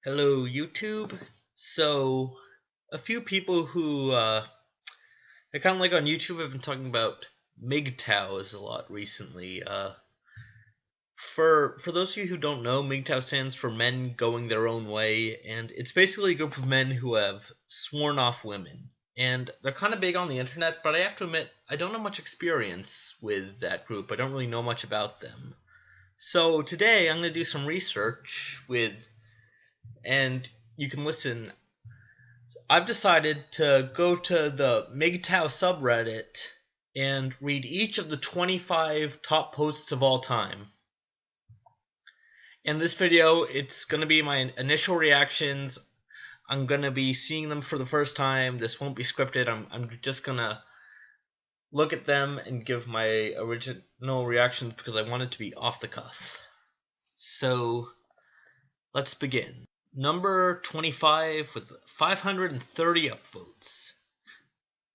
Hello, YouTube. So, a few people who I kind of like on YouTube have been talking about MGTOWs a lot recently. For those of you who don't know, MGTOW stands for Men Going Their Own Way, and it's basically a group of men who have sworn off women. And they're kind of big on the internet, but I have to admit, I don't have much experience with that group. I don't really know much about them. So today, I'm going to do some research and you can listen. I've decided to go to the MGTOW subreddit and read each of the 25 top posts of all time. In this video, it's going to be my initial reactions. I'm going to be seeing them for the first time. This won't be scripted. I'm just going to look at them and give my original reactions because I want it to be off the cuff. So, let's begin. Number 25 with 530 upvotes.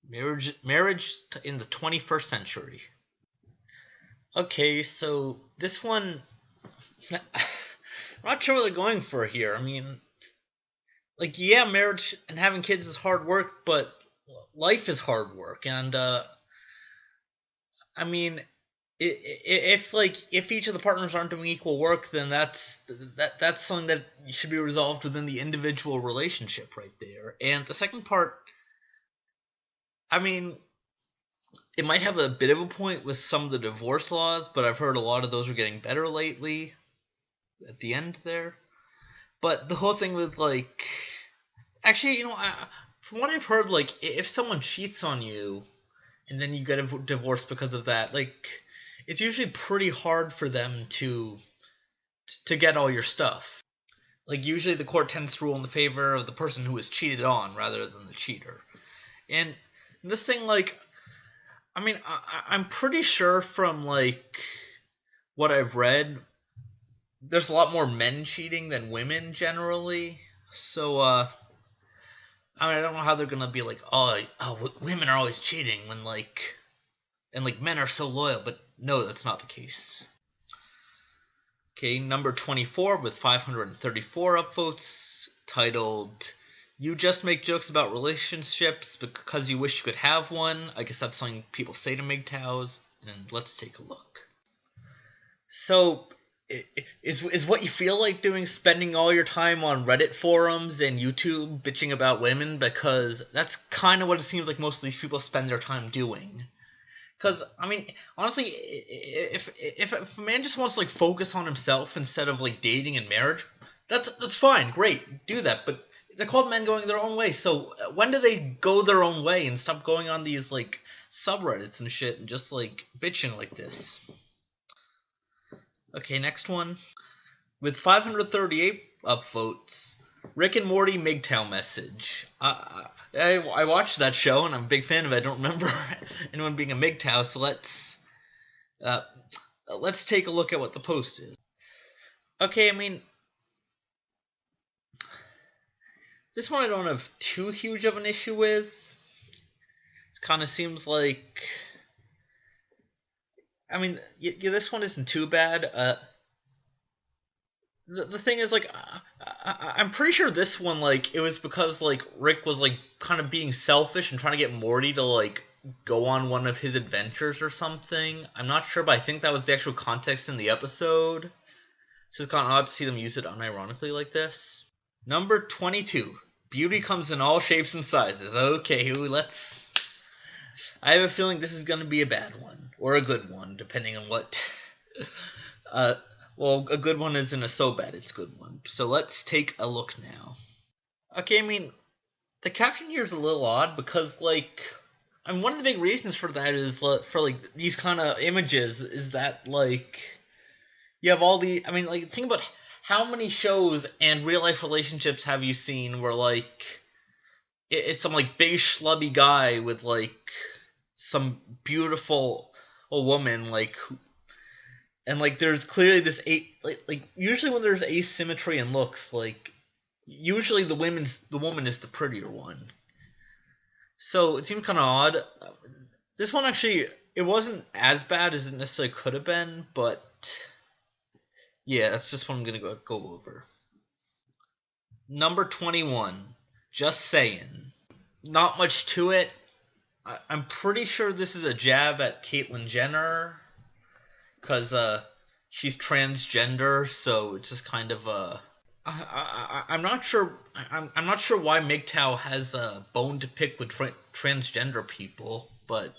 Marriage in the 21st century. Okay, so this one, I'm not sure what they're going for here. I mean, like, yeah, marriage and having kids is hard work, but life is hard work, and I mean, if each of the partners aren't doing equal work, then that's something that should be resolved within the individual relationship right there. And the second part, I mean, it might have a bit of a point with some of the divorce laws, but I've heard a lot of those are getting better lately at the end there. But the whole thing with, like, actually, from what I've heard, like, if someone cheats on you and then you get a divorce because of that, like, it's usually pretty hard for them to get all your stuff. Like, usually the court tends to rule in the favor of the person who was cheated on rather than the cheater. And this thing, like, I mean, I'm pretty sure from, like, what I've read, there's a lot more men cheating than women generally. So, I mean, I don't know how they're gonna be like, women are always cheating when, like, and, like, men are so loyal, but no, that's not the case. Okay, number 24 with 534 upvotes, titled, "You just make jokes about relationships because you wish you could have one." I guess that's something people say to MGTOWs, and let's take a look. So, is what you feel like doing spending all your time on Reddit forums and YouTube bitching about women? Because that's kind of what it seems like most of these people spend their time doing. Because, I mean, honestly, if a man just wants to, like, focus on himself instead of, like, dating and marriage, that's fine, great, do that. But they're called men going their own way, so when do they go their own way and stop going on these, like, subreddits and shit and just, like, bitching like this? Okay, next one. With 538 upvotes, Rick and Morty MGTOW message. I watched that show, and I'm a big fan of it. I don't remember anyone being a MGTOW, so let's take a look at what the post is. Okay, I mean, this one I don't have too huge of an issue with. It kind of seems like, I mean, yeah, this one isn't too bad. The thing is, like, I'm pretty sure this one, like, it was because, like, Rick was, like, kind of being selfish and trying to get Morty to, like, go on one of his adventures or something. I'm not sure, but I think that was the actual context in the episode. So it's kind of odd to see them use it unironically like this. Number 22. Beauty comes in all shapes and sizes. Okay, I have a feeling this is going to be a bad one. Or a good one, depending on what... Well, a good one isn't a so bad it's a good one. So let's take a look now. Okay, I mean, the caption here is a little odd because, like, I mean, one of the big reasons for that is for, like, these kind of images is that, like, you have all the, I mean, like, think about how many shows and real life relationships have you seen where, like, it's some, like, big schlubby guy with, like, some beautiful woman, like, and, like, there's clearly this like usually when there's asymmetry in looks, like, usually the woman is the prettier one. So it seemed kind of odd. This one actually, it wasn't as bad as it necessarily could have been, but yeah, that's just what I'm gonna go over. Number 21. Just saying. Not much to it. I'm pretty sure this is a jab at Caitlyn Jenner, because she's transgender, so it's just kind of I'm not sure. I'm not sure why MGTOW has a bone to pick with transgender people, but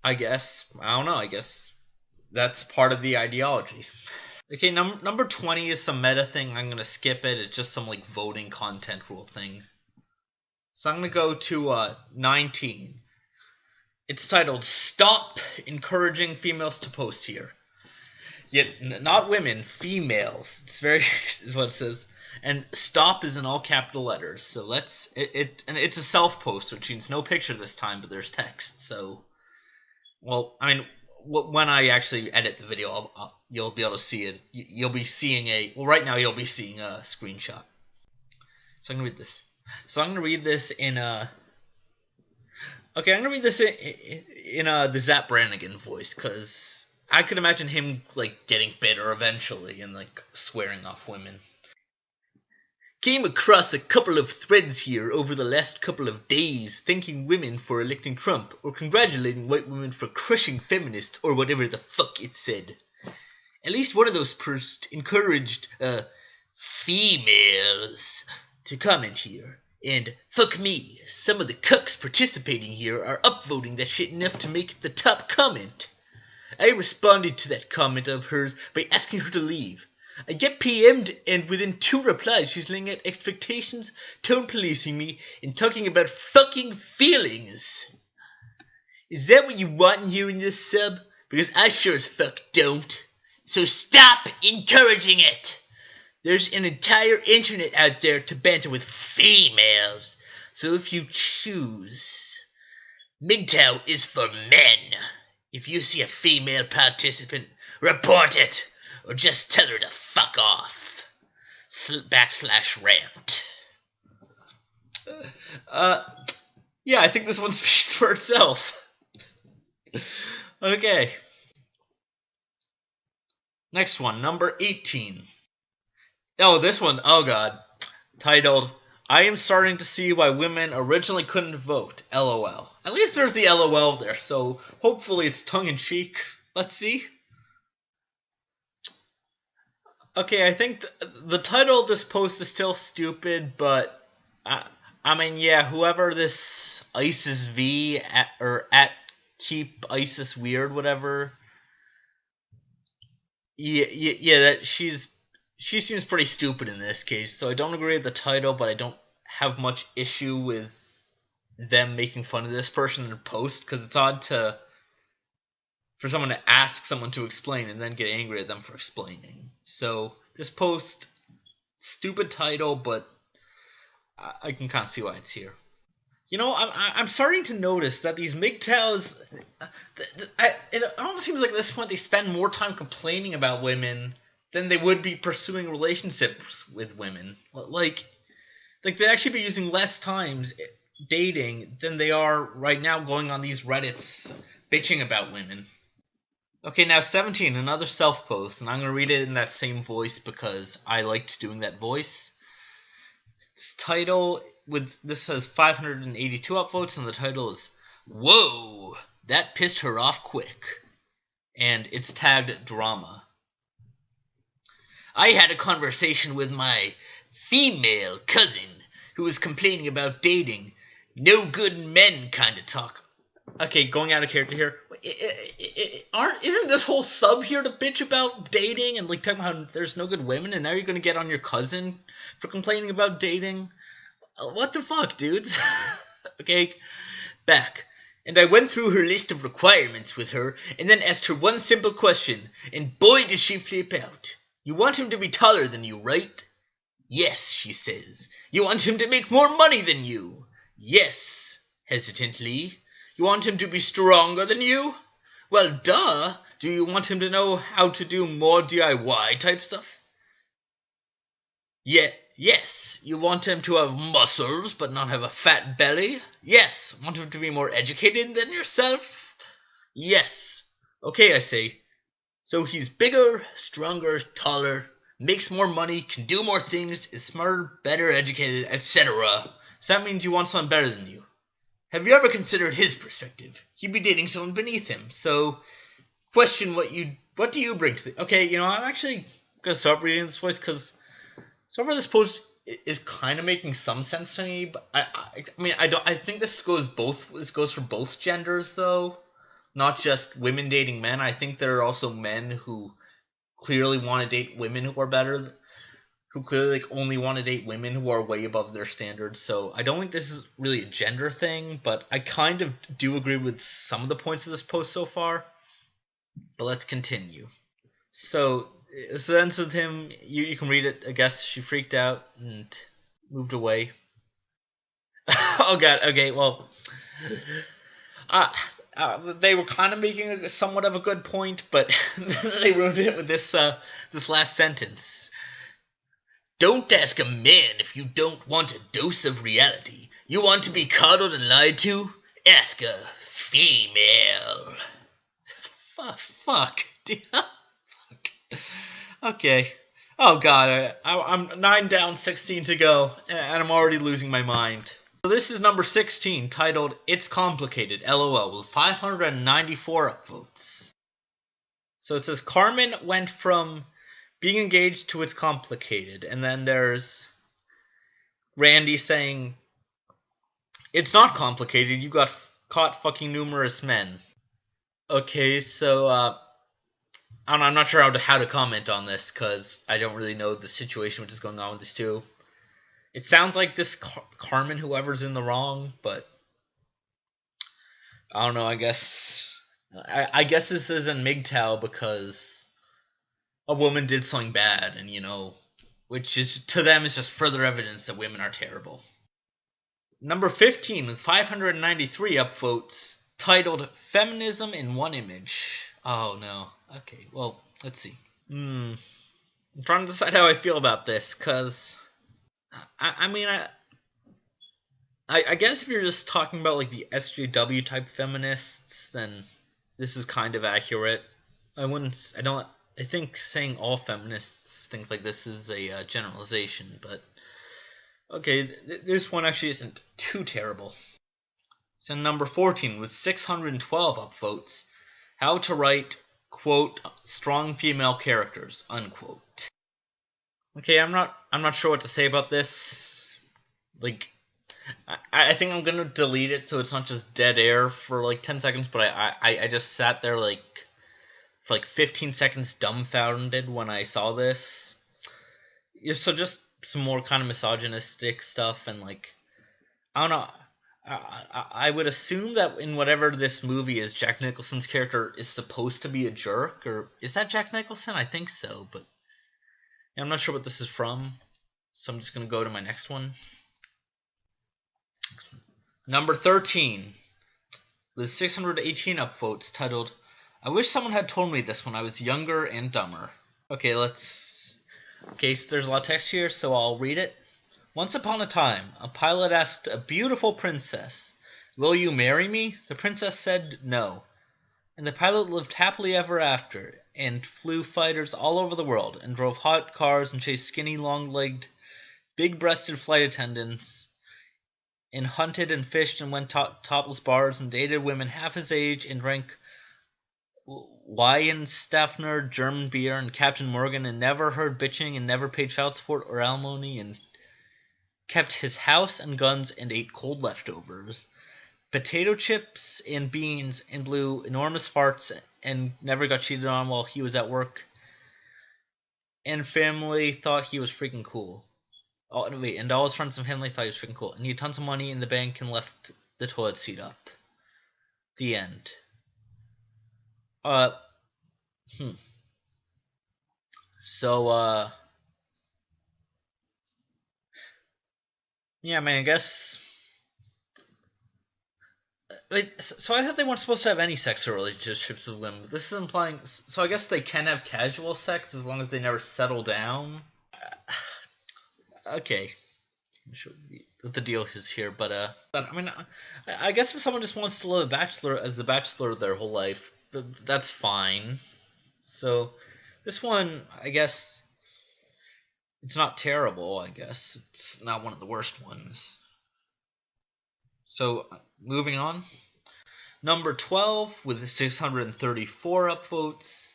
I guess I don't know. I guess that's part of the ideology. Okay, number 20 is some meta thing. I'm gonna skip it. It's just some like voting content rule thing. So I'm gonna go to 19. It's titled "Stop Encouraging Females to Post Here." Yet not women, females. It's very is what it says. And "stop" is in all capital letters. So and it's a self-post, which means no picture this time, but there's text. So, well, I mean, when I actually edit the video, you'll be able to see it. You'll be seeing right now you'll be seeing a screenshot. So I'm gonna read this. So I'm gonna read this in Okay, I'm gonna read this in the Zap Brannigan voice, because I could imagine him like getting bitter eventually and like swearing off women. Came across a couple of threads here over the last couple of days thanking women for electing Trump, or congratulating white women for crushing feminists, or whatever the fuck it said. At least one of those posts encouraged females to comment here. And fuck me, some of the cucks participating here are upvoting that shit enough to make it the top comment. I responded to that comment of hers by asking her to leave. I get PM'd, and within 2 replies she's laying out expectations, tone policing me, and talking about fucking feelings. Is that what you want in here in this sub? Because I sure as fuck don't. So stop encouraging it! There's an entire internet out there to banter with females, so if you choose, MGTOW is for men. If you see a female participant, report it, or just tell her to fuck off. /rant. Yeah, I think this one speaks for itself. Okay. Next one, number 18. Oh, this one, oh god. Titled, "I am starting to see why women originally couldn't vote, LOL." At least there's the LOL there, so hopefully it's tongue-in-cheek. Let's see. Okay, I think the title of this post is still stupid, but I mean, yeah, whoever this ISIS V at keep ISIS weird, whatever. Yeah, that she seems pretty stupid in this case, so I don't agree with the title, but I don't have much issue with them making fun of this person in a post, because it's odd for someone to ask someone to explain and then get angry at them for explaining. So this post, stupid title, but I can kind of see why it's here. You know, I'm starting to notice that these MGTOWs, it almost seems like at this point they spend more time complaining about women than they would be pursuing relationships with women. Like they'd actually be using less times dating than they are right now going on these Reddits bitching about women. Okay, now 17, another self-post, and I'm going to read it in that same voice because I liked doing that voice. This title, this has 582 upvotes, and the title is, "Whoa, that pissed her off quick." And it's tagged drama. "I had a conversation with my female cousin who was complaining about dating. No good men kind of talk." Okay, going out of character here. Isn't this whole sub here to bitch about dating and like talking about how there's no good women, and now you're gonna get on your cousin for complaining about dating? What the fuck, dudes? Okay, back. "And I went through her list of requirements with her, and then asked her one simple question, and boy did she flip out. 'You want him to be taller than you, right?' 'Yes,' she says. 'You want him to make more money than you?' 'Yes,' hesitantly. 'You want him to be stronger than you?' 'Well, duh. Do you want him to know how to do more DIY type stuff?' 'Yes. You want him to have muscles but not have a fat belly?' 'Yes.' 'Want him to be more educated than yourself?' 'Yes.' 'Okay,' I say. 'So he's bigger, stronger, taller. makes more money, can do more things, is smarter, better educated, etc. So that means you want someone better than you. Have you ever considered his perspective? He'd be dating someone beneath him. So, question what do you bring to the... Okay, I'm actually going to stop reading this voice because so far this post is kind of making some sense to me, but I think this goes for both genders though, not just women dating men. I think there are also men who clearly want to date women who are better, who clearly only want to date women who are way above their standards. So I don't think this is really a gender thing, but I kind of do agree with some of the points of this post so far. But let's continue. So it ends with him. You can read it. I guess she freaked out and moved away. Oh god. Okay. Well, they were kind of making somewhat of a good point, but they ruined it with this last sentence. Don't ask a man if you don't want a dose of reality. You want to be coddled and lied to? Ask a female. Fuck. Fuck. Okay. Oh god, I'm 9 down, 16 to go, and I'm already losing my mind. So this is number 16, titled It's Complicated, LOL, with 594 upvotes. So it says, Carmen went from being engaged to It's Complicated, and then there's Randy saying, it's not complicated, you got caught fucking numerous men. Okay, so, I'm not sure how to comment on this, because I don't really know the situation which is going on with these two. It sounds like this Carmen, whoever's in the wrong, but I don't know, I guess this is in MGTOW because a woman did something bad, and which is, to them, is just further evidence that women are terrible. Number 15, with 593 upvotes, titled Feminism in One Image. Oh, no. Okay, well, let's see. I'm trying to decide how I feel about this, because I guess if you're just talking about, like, the SJW type feminists, then this is kind of accurate. I think saying all feminists think like this is a generalization, but okay, this one actually isn't too terrible. So number 14, with 612 upvotes, how to write, quote, strong female characters, unquote. Okay, I'm not sure what to say about this. Like, I think I'm gonna delete it so it's not just dead air for like 10 seconds, but I just sat there like for like 15 seconds dumbfounded when I saw this. So just some more kind of misogynistic stuff, and like, I don't know, I would assume that in whatever this movie is, Jack Nicholson's character is supposed to be a jerk, or is that Jack Nicholson? I think so, but I'm not sure what this is from, so I'm just going to go to my next one. Number 13, with 618 upvotes, titled, I wish someone had told me this when I was younger and dumber. Okay, so there's a lot of text here, so I'll read it. Once upon a time, a pilot asked a beautiful princess, will you marry me? The princess said no. And the pilot lived happily ever after, and flew fighters all over the world, and drove hot cars, and chased skinny, long-legged, big-breasted flight attendants, and hunted and fished and went topless bars, and dated women half his age, and drank Weihenstephaner German beer, and Captain Morgan, and never heard bitching, and never paid child support or alimony, and kept his house and guns, and ate cold leftovers, potato chips and beans, and blew enormous farts, and never got cheated on while he was at work, and family thought he was freaking cool. And all his friends and family thought he was freaking cool, and he had tons of money in the bank and left the toilet seat up. The end. So, yeah, I mean, I guess. So I thought they weren't supposed to have any sex or relationships with women, but this is implying. So I guess they can have casual sex as long as they never settle down. Okay, I'm sure what the deal is here, but I mean, I guess if someone just wants to live as a bachelor their whole life, that's fine. So this one, I guess. It's not terrible, I guess. It's not one of the worst ones. So, moving on. Number 12 with 634 upvotes,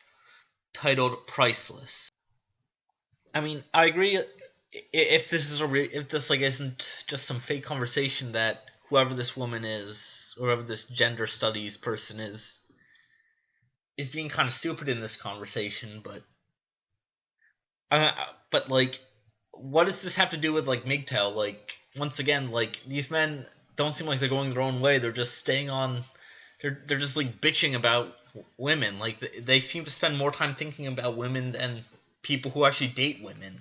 titled Priceless. I mean, I agree. If this isn't just some fake conversation that whoever this woman is, or whoever this gender studies person is being kind of stupid in this conversation. But like, what does this have to do with like MGTOW? Like, once again, like, these men don't seem like they're going their own way. They're just staying on. They're just like bitching about women. Like, they seem to spend more time thinking about women than people who actually date women.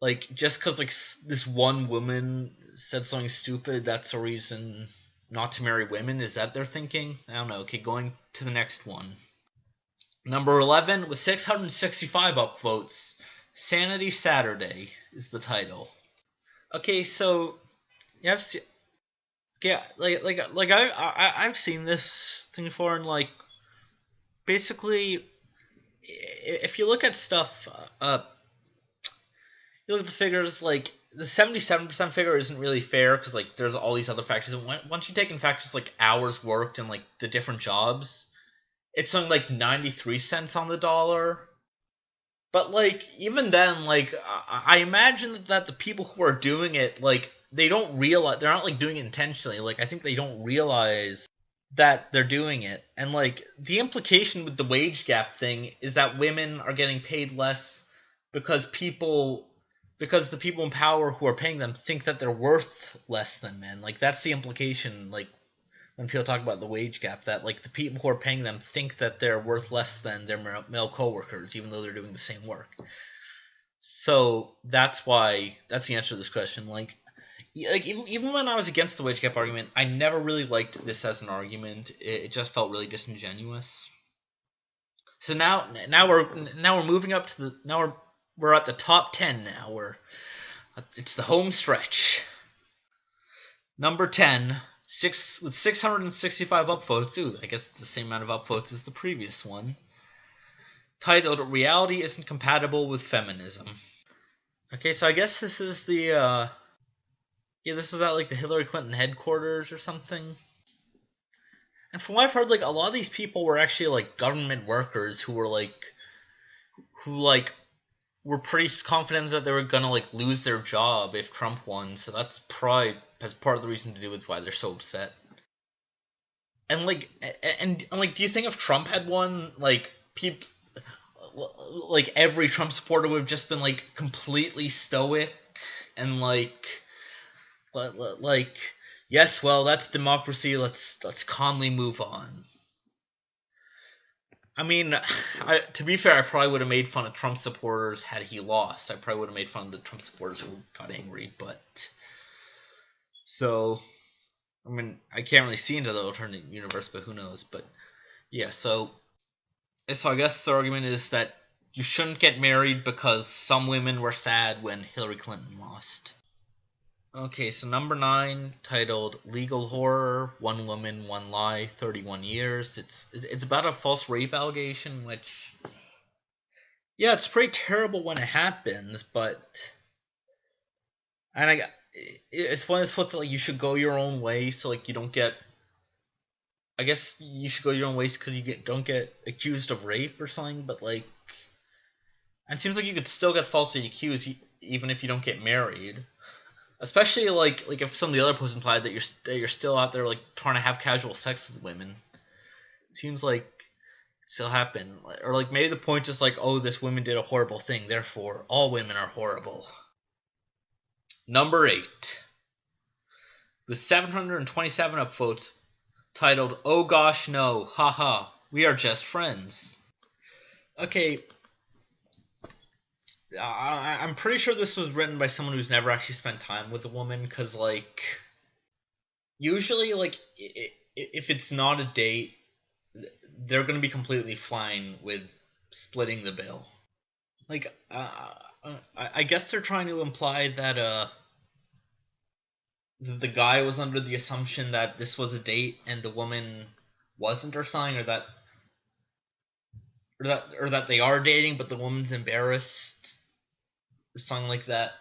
Like, just because like this one woman said something stupid, that's a reason not to marry women? Is that their thinking? I don't know. Okay, going to the next one. Number 11 with 665 upvotes, Sanity Saturday is the title. Okay, so you have I've seen this thing before, and like, basically, if you look at stuff, you look at the figures, like, the 77% figure isn't really fair because like there's all these other factors, and once you take in factors like hours worked and like the different jobs, it's something like 93 cents on the dollar. But like, even then, like, I imagine that the people who are doing it, like, they don't realize, they're not like doing it intentionally. Like, I think they don't realize that they're doing it. And like, the implication with the wage gap thing is that women are getting paid less because the people in power who are paying them think that they're worth less than men. Like, that's the implication, like, when people talk about the wage gap, that like the people who are paying them think that they're worth less than their male coworkers, even though they're doing the same work. So that's the answer to this question. Like even when I was against the wage gap argument, I never really liked this as an argument. It just felt really disingenuous. So now we're moving up to we're at the top 10 now. It's the home stretch. Number 10, with 665 upvotes. Ooh, I guess it's the same amount of upvotes as the previous one. Titled "Reality Isn't Compatible with Feminism." Okay, so I guess this is this is at like the Hillary Clinton headquarters or something. And from what I've heard, like, a lot of these people were actually like government workers who were pretty confident that they were gonna like lose their job if Trump won. So that's probably has part of the reason to do with why they're so upset. And like, do you think if Trump had won, like, like every Trump supporter would have just been like completely stoic and like, yes, well, that's democracy. Let's calmly move on. I mean, to be fair, I probably would have made fun of Trump supporters had he lost. I probably would have made fun of the Trump supporters who got angry, but so, I mean, I can't really see into the alternate universe, but who knows? But yeah, so I guess the argument is that you shouldn't get married because some women were sad when Hillary Clinton lost. Okay, so number 9, titled "Legal Horror: One Woman, One Lie, 31 Years." It's about a false rape allegation, which, yeah, it's pretty terrible when it happens, but, and it's one of those puts like you should go your own way, so like you don't get. I guess you should go your own ways because you don't get accused of rape or something, but like, and it seems like you could still get falsely accused even if you don't get married. Especially like if some of the other posts implied that you're still out there like trying to have casual sex with women. It seems like it still happen, or like maybe the point is like, oh, this woman did a horrible thing, therefore all women are horrible. Number 8, with 727 upvotes, titled "Oh Gosh No, Haha, We Are Just Friends." Okay. I'm pretty sure this was written by someone who's never actually spent time with a woman, because, like, usually, like, if it's not a date, they're going to be completely fine with splitting the bill. Like, I guess they're trying to imply that, the guy was under the assumption that this was a date and the woman wasn't, or something, or that they are dating, but the woman's embarrassed. or something like that.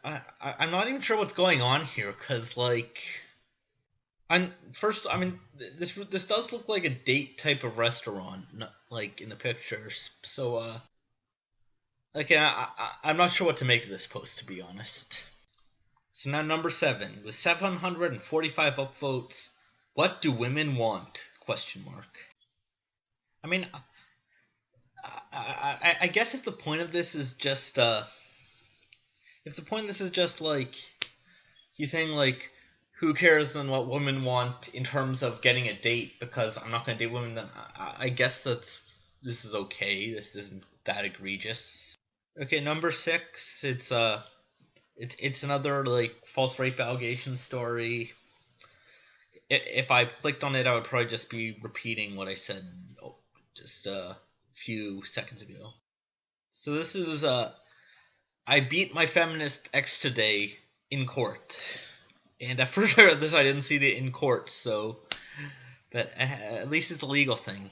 I'm not even sure what's going on here, because, like, this does look like a date type of restaurant, like in the pictures. So, okay, I'm not sure what to make of this post, to be honest. So now number 7, with 745 upvotes, what do women want? Question mark. I mean, I guess if the point of this is just like you saying like, who cares on what women want in terms of getting a date, because I'm not going to date women, then I guess this is okay. This isn't that egregious. Okay, number 6, it's another like false rape allegation story. If I clicked on it, I would probably just be repeating what I said just a few seconds ago. So this is I beat my feminist ex today in court. And at first I read this, I didn't see the in court, so but at least it's a legal thing.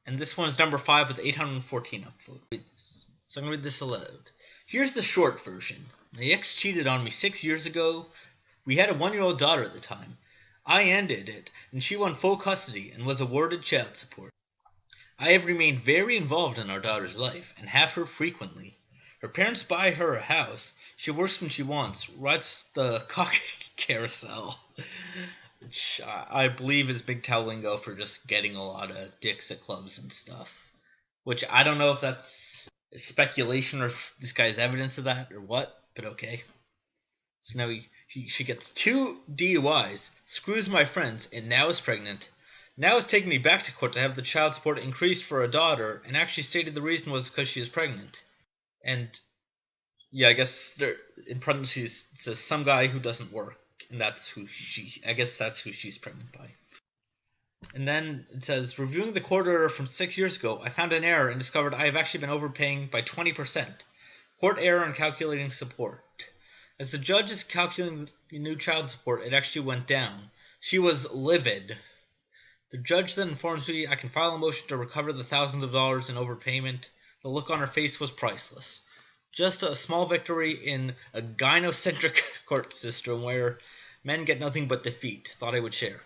And this one is number 5 with 814 upvotes. So I'm going to read this aloud. Here's the short version. My ex cheated on me 6 years ago. We had a 1-year-old daughter at the time. I ended it, and she won full custody and was awarded child support. I have remained very involved in our daughter's life, and have her frequently. Her parents buy her a house. She works when she wants, rides the cock carousel, which I believe is MGTOW lingo for just getting a lot of dicks at clubs and stuff. Which I don't know if that's speculation or if this guy has evidence of that or what, but okay. So now she gets 2 DUIs, screws my friends, and now is pregnant. Now it's taking me back to court to have the child support increased for a daughter, and actually stated the reason was because she is pregnant. And yeah, I guess there, in parentheses, it says some guy who doesn't work, and that's who she's pregnant by. And then it says, reviewing the court order from 6 years ago, I found an error and discovered I have actually been overpaying by 20%. Court error in calculating support. As the judge is calculating new child support, it actually went down. She was livid. The judge then informs me I can file a motion to recover the thousands of dollars in overpayment. The look on her face was priceless. Just a small victory in a gynocentric court system where men get nothing but defeat. Thought I would share.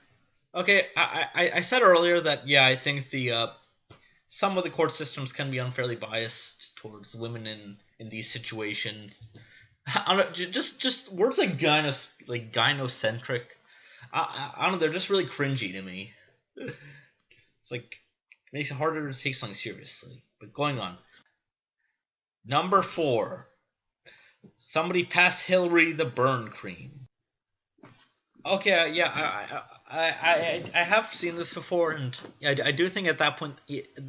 Okay, I said earlier that, yeah, I think some of the court systems can be unfairly biased towards women in these situations. I don't know, just words like gynocentric. I don't know, they're just really cringy to me. It's like, it makes it harder to take something seriously. But going on. Number 4. Somebody pass Hillary the burn cream. Okay, yeah, I have seen this before, and yeah, I do think at that point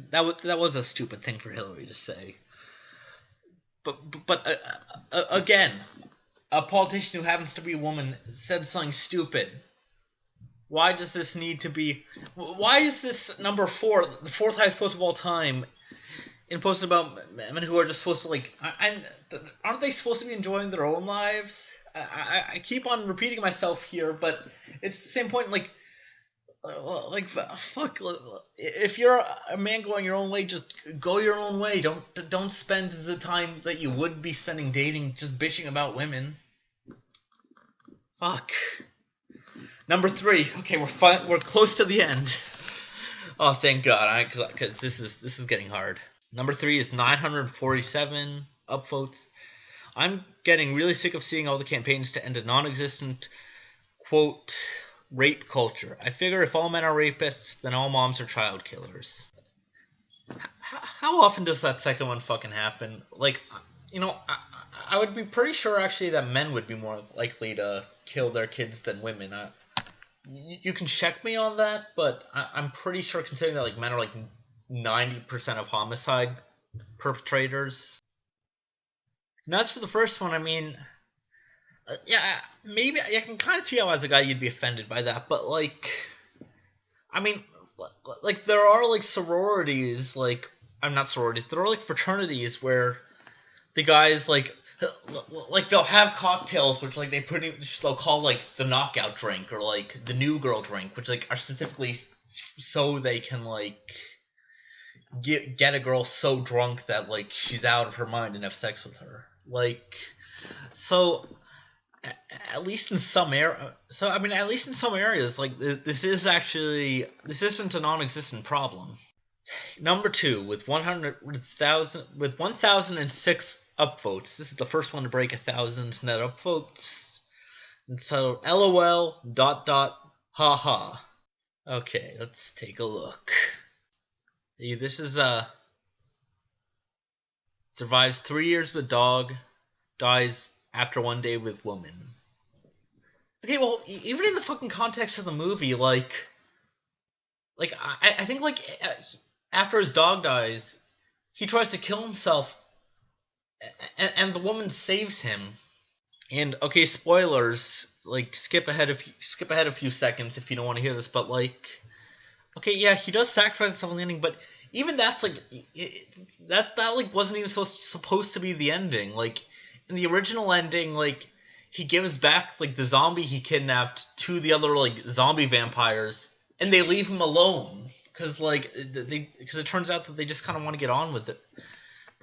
that was a stupid thing for Hillary to say. But again, a politician who happens to be a woman said something stupid. Why does this need to be? Why is this number 4, the 4th highest post of all time, in posts about men who are just supposed to aren't they supposed to be enjoying their own lives? I keep on repeating myself here, but it's the same point. Fuck. If you're a man going your own way, just go your own way. Don't spend the time that you would be spending dating just bitching about women. Fuck. Number 3. Okay, we're close to the end. Oh, thank God, because this is getting hard. Number 3 is 947 upvotes. I'm getting really sick of seeing all the campaigns to end a non-existent, quote, rape culture. I figure if all men are rapists, then all moms are child killers. How often does that second one fucking happen? Like, you know, I would be pretty sure actually that men would be more likely to kill their kids than women. You can check me on that, but I'm pretty sure, considering that like men are like 90% of homicide perpetrators. And as for the first one, I mean, yeah, maybe I can kind of see how as a guy you'd be offended by that, but like, I mean, like there are like sororities, like I'm not sororities, there are like fraternities where the guys like they'll have cocktails which like they'll call like the knockout drink or like the new girl drink, which like are specifically so they can like get a girl so drunk that like she's out of her mind and have sex with her. Like, so at least in some at least in some areas, like this isn't a non-existent problem. Number 2, with 1,006 upvotes. This is the first one to break 1,000 net upvotes. And so, LOL ... haha. Okay, let's take a look. This is survives 3 years with dog, dies after 1 day with woman. Okay, well, even in the fucking context of the movie, I think after his dog dies, he tries to kill himself, and the woman saves him. And okay, spoilers. Like, skip ahead a few seconds if you don't want to hear this. But okay, yeah, he does sacrifice himself in the ending. But even that's that wasn't even supposed to be the ending. Like, in the original ending, he gives back the zombie he kidnapped to the other zombie vampires, and they leave him alone. Because it turns out that they just kind of want to get on with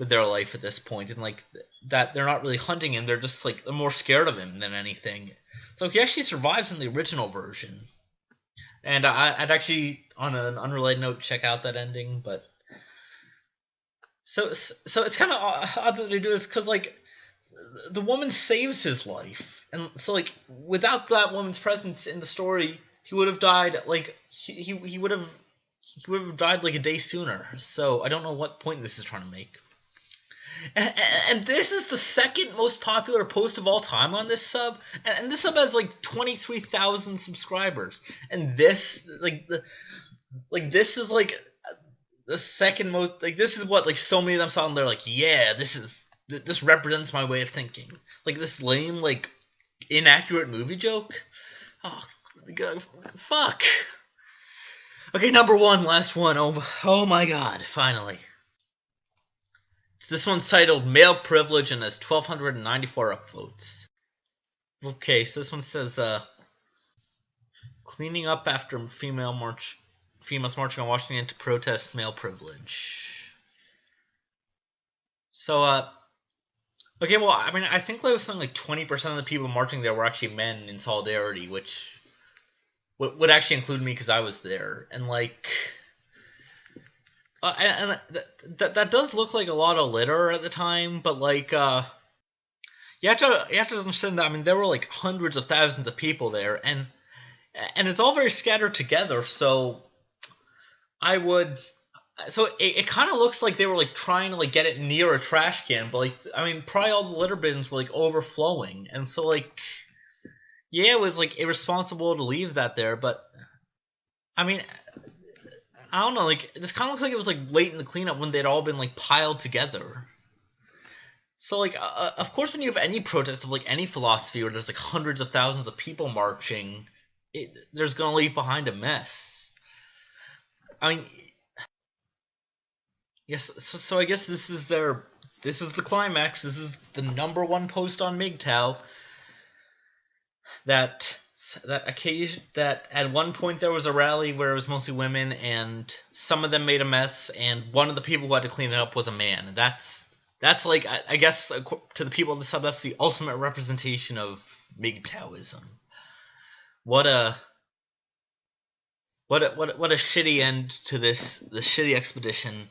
their life at this point, and that they're not really hunting him. They're just they're more scared of him than anything. So he actually survives in the original version, and I'd actually, on an unrelated note, check out that ending. But so it's kind of odd that they do this, because the woman saves his life, and so without that woman's presence in the story, he would have died. He would have died a day sooner. So I don't know what point this is trying to make. And this is the second most popular post of all time on this sub. And this sub has 23,000 subscribers. And this this is the second most, this is what so many of them saw, and they're yeah, this represents my way of thinking. This lame inaccurate movie joke. Oh God, fuck. Okay, number 1, last one. Oh my God, finally. This one's titled Male Privilege and has 1,294 upvotes. Okay, so this one says, cleaning up after females marching on Washington to protest male privilege. So, okay, well, I think there was something 20% of the people marching there were actually men in solidarity, which would actually include me because I was there. And that does look like a lot of litter at the time, but you have to understand that there were hundreds of thousands of people there, and it's all very scattered together. So it kind of looks like they were trying to get it near a trash can, but probably all the litter bins were overflowing, and so yeah, it was irresponsible to leave that there. But I don't know, this kind of looks like it was late in the cleanup when they'd all been piled together. So of course, when you have any protest of any philosophy where there's hundreds of thousands of people marching, there's gonna leave behind a mess. Yes. So I guess this is the climax. This is the number 1 post on MGTOW. That at one point there was a rally where it was mostly women, and some of them made a mess, and one of the people who had to clean it up was a man. And that's I guess to the people of the sub, that's the ultimate representation of MGTOWism. What a shitty end to this shitty expedition.